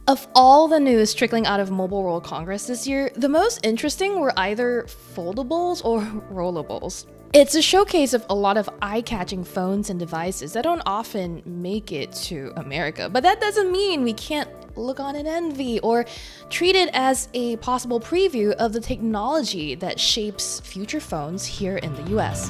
Of all the news trickling out of Mobile World Congress this year, the most interesting were either foldables or rollables. It's a showcase of a lot of eye-catching phones and devices that don't often make it to America, but that doesn't mean we can't look on in envy or treat it as a possible preview of the technology that shapes future phones here in the US.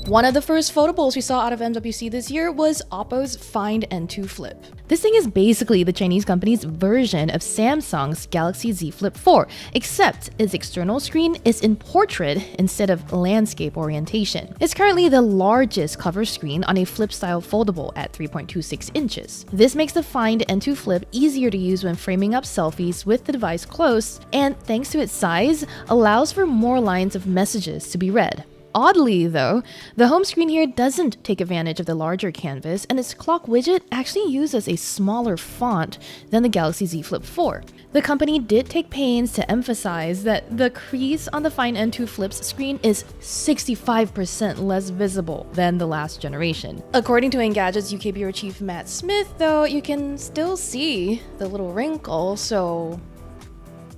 One of the first foldables we saw out of MWC this year was Oppo's Find N2 Flip. This thing is basically the Chinese company's version of Samsung's Galaxy Z Flip 4, except its external screen is in portrait instead of landscape orientation. It's currently the largest cover screen on a flip-style foldable at 3.26 inches. This makes the Find N2 Flip easier to use when framing up selfies with the device close, and thanks to its size, allows for more lines of messages to be read. Oddly though, the home screen here doesn't take advantage of the larger canvas, and its clock widget actually uses a smaller font than the Galaxy Z Flip 4. The company did take pains to emphasize that the crease on the Find N2 Flip's screen is 65% less visible than the last generation. According to Engadget's UK Bureau Chief Matt Smith, though, you can still see the little wrinkle, so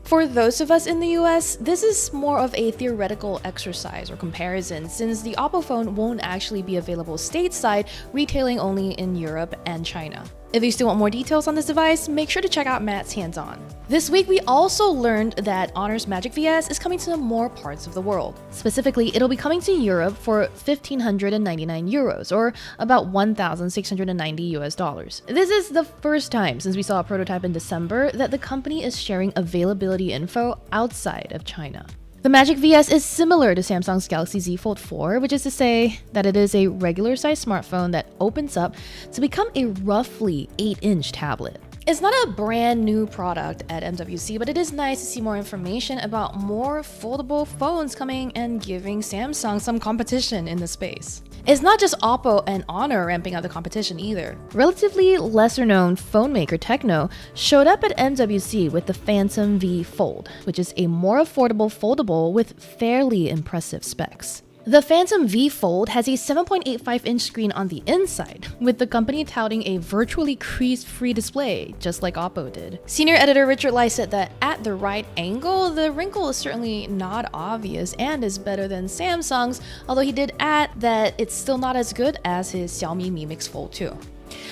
for those of us in the US, this is more of a theoretical exercise or comparison, since the Oppo phone won't actually be available stateside, retailing only in Europe and China. If you still want more details on this device, make sure to check out Matt's hands-on. This week, we also learned that Honor's Magic VS is coming to more parts of the world. Specifically, it'll be coming to Europe for 1,599 euros, or about $1,690 US. This is the first time since we saw a prototype in December that the company is sharing availability info outside of China. The Magic VS is similar to Samsung's Galaxy Z Fold 4, which is to say that it is a regular-sized smartphone that opens up to become a roughly 8-inch tablet. It's not a brand new product at MWC, but it is nice to see more information about more foldable phones coming and giving Samsung some competition in the space. It's not just Oppo and Honor ramping up the competition either. Relatively lesser-known phone maker Tecno showed up at MWC with the Phantom V Fold, which is a more affordable foldable with fairly impressive specs. The Phantom V Fold has a 7.85-inch screen on the inside, with the company touting a virtually crease-free display, just like Oppo did. Senior editor Richard Lai said that at the right angle, the wrinkle is certainly not obvious and is better than Samsung's, although he did add that it's still not as good as his Xiaomi Mi Mix Fold 2.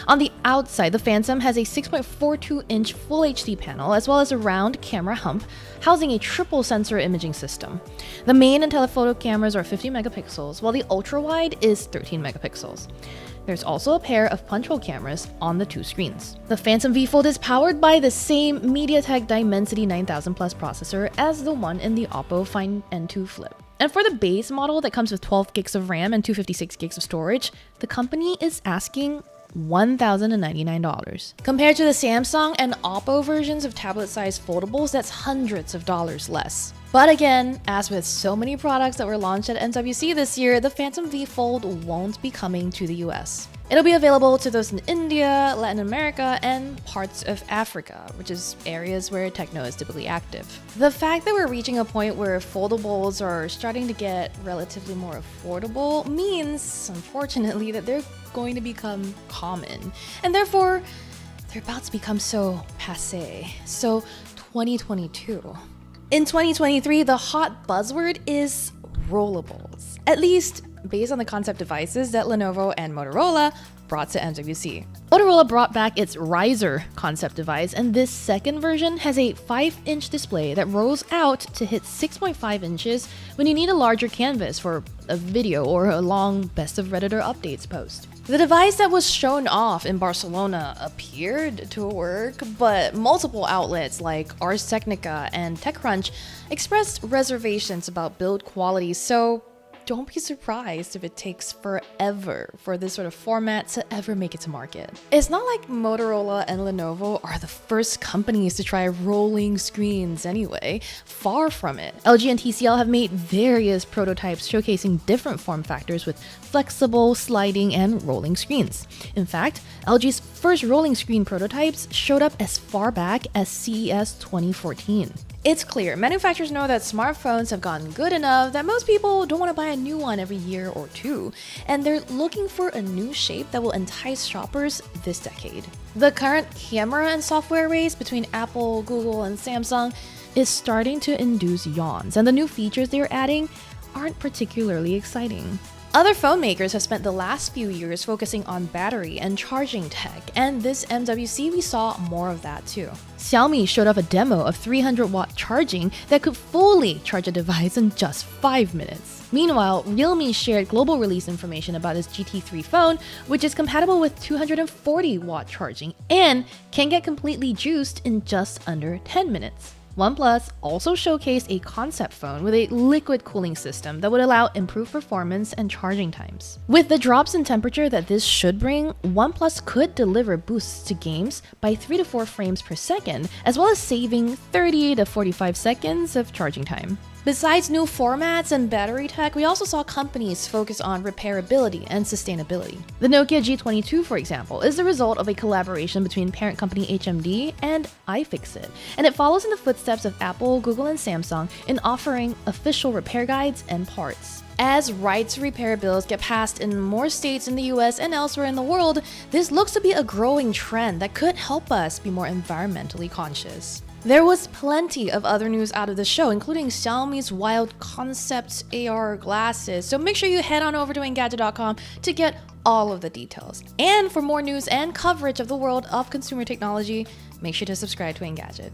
On the outside, the Phantom has a 6.42-inch Full HD panel, as well as a round camera hump, housing a triple sensor imaging system. The main and telephoto cameras are 50 megapixels, while the ultra-wide is 13 megapixels. There's also a pair of punch-hole cameras on the two screens. The Phantom V Fold is powered by the same MediaTek Dimensity 9000 Plus processor as the one in the Oppo Find N2 Flip. And for the base model that comes with 12 gigs of RAM and 256 gigs of storage, the company is asking $1,099. Compared to the Samsung and Oppo versions of tablet-sized foldables, that's hundreds of dollars less. But again, as with so many products that were launched at MWC this year, the Phantom V Fold won't be coming to the US. It'll be available to those in India, Latin America, and parts of Africa, which is areas where Tecno is typically active. The fact that we're reaching a point where foldables are starting to get relatively more affordable means, unfortunately, that they're going to become common, and therefore they're about to become so passé. So 2022. In 2023, the hot buzzword is rollables, at least based on the concept devices that Lenovo and Motorola brought to MWC. Motorola brought back its Riser concept device, and this second version has a 5-inch display that rolls out to hit 6.5 inches when you need a larger canvas for a video or a long Best of Redditor updates post. The device that was shown off in Barcelona appeared to work, but multiple outlets like Ars Technica and TechCrunch expressed reservations about build quality, so don't be surprised if it takes forever for this sort of format to ever make it to market. It's not like Motorola and Lenovo are the first companies to try rolling screens anyway. Far from it. LG and TCL have made various prototypes showcasing different form factors with flexible, sliding, and rolling screens. In fact, LG's first rolling screen prototypes showed up as far back as CES 2014. It's clear manufacturers know that smartphones have gotten good enough that most people don't want to buy a new one every year or two, and they're looking for a new shape that will entice shoppers this decade. The current camera and software race between Apple, Google, and Samsung is starting to induce yawns, and the new features they're adding aren't particularly exciting. Other phone makers have spent the last few years focusing on battery and charging tech, and this MWC we saw more of that too. Xiaomi showed off a demo of 300-watt charging that could fully charge a device in just 5 minutes. Meanwhile, Realme shared global release information about its GT3 phone, which is compatible with 240-watt charging and can get completely juiced in just under 10 minutes. OnePlus also showcased a concept phone with a liquid cooling system that would allow improved performance and charging times. With the drops in temperature that this should bring, OnePlus could deliver boosts to games by 3 to 4 frames per second, as well as saving 30 to 45 seconds of charging time. Besides new formats and battery tech, we also saw companies focus on repairability and sustainability. The Nokia G22, for example, is the result of a collaboration between parent company HMD and iFixit, and it follows in the footsteps of Apple, Google, and Samsung in offering official repair guides and parts. As right to repair bills get passed in more states in the US and elsewhere in the world, this looks to be a growing trend that could help us be more environmentally conscious. There was plenty of other news out of the show, including Xiaomi's wild concept AR glasses, so make sure you head on over to Engadget.com to get all of the details. And for more news and coverage of the world of consumer technology, make sure to subscribe to Engadget.